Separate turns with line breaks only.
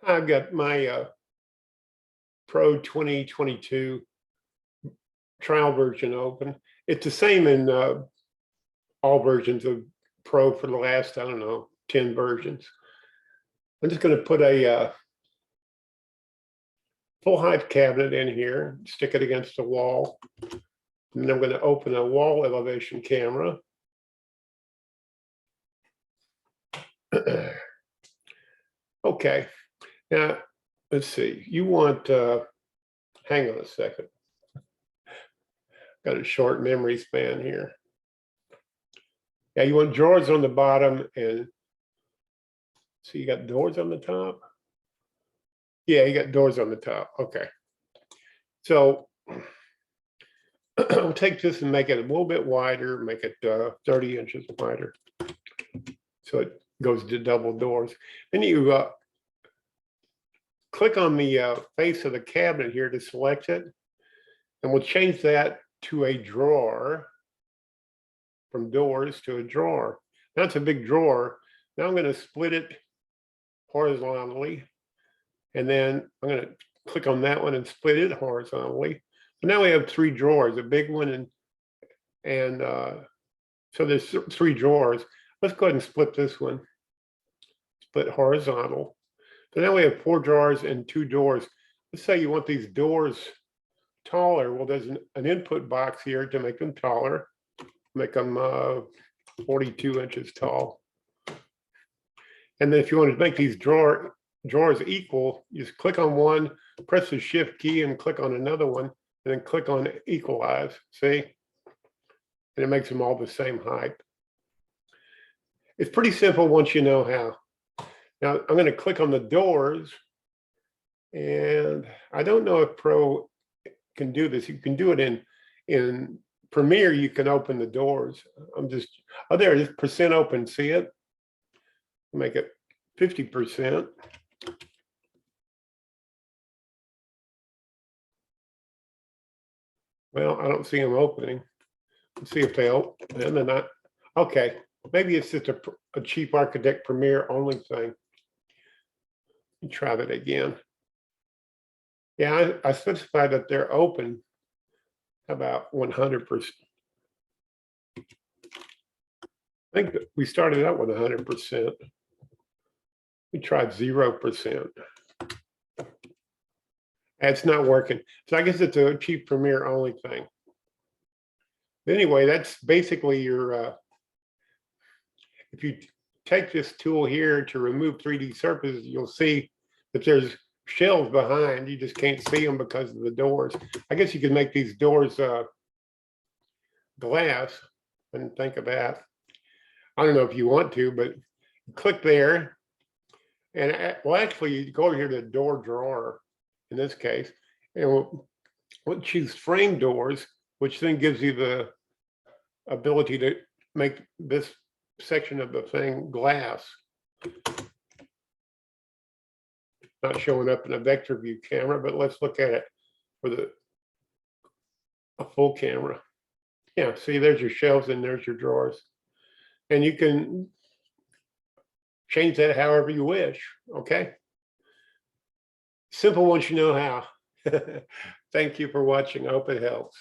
I've got my Pro 2022 trial version open. It's the same in all versions of Pro for the last, I don't know, 10 versions. I'm just going to put a full height cabinet in here, stick it against the wall. And then I'm going to open a wall elevation camera. Okay, now let's see. You want, hang on a second. Got a short memory span here. Yeah, you want drawers on the bottom, and so you got doors on the top. Yeah, you got doors on the top. Okay. So I'll take this and make it a little bit wider, make it 30 inches wider. So it goes to double doors. Then you click on the face of the cabinet here to select it. And we'll change that to a drawer, from doors to a drawer. That's a big drawer. Now I'm going to split it horizontally. And then I'm going to click on that one and split it horizontally. So now we have 3 drawers, a big one, and so there's 3 drawers. Let's go ahead and split this one, split horizontal. So now we have 4 drawers and 2 doors. Let's say you want these doors taller. Well, there's an input box here to make them taller, make them 42 inches tall. And then if you want to make these drawers equal, you just click on one, press the shift key and click on another one, and then click on equalize, see? And it makes them all the same height. It's pretty simple once you know how. Now I'm going to click on the doors, and I don't know if Pro can do this. You can do it in Premiere. You can open the doors. Oh, there it is, percent open, see it? Make it 50%. Well, I don't see them opening. Let's see if they open. And they're not. Okay, maybe it's just a cheap Architect Premiere only thing. Let me try that again. Yeah, I specify that they're open about 100%. I think that we started out with 100%. We tried 0%. It's not working. So I guess it's a cheap Premiere only thing. Anyway, that's basically your, if you take this tool here to remove 3D surfaces, you'll see that there's shelves behind. You just can't see them because of the doors. I guess you can make these doors glass. I didn't think of that. I don't know if you want to, but click there. And well, actually, you go over here to the door drawer in this case, and we'll choose frame doors, which then gives you the ability to make this section of the thing glass. Not showing up in a vector view camera, but let's look at it with a full camera. Yeah, see, there's your shelves and there's your drawers. And you can change that however you wish, okay? Simple once you know how. Thank you for watching. I hope it helps.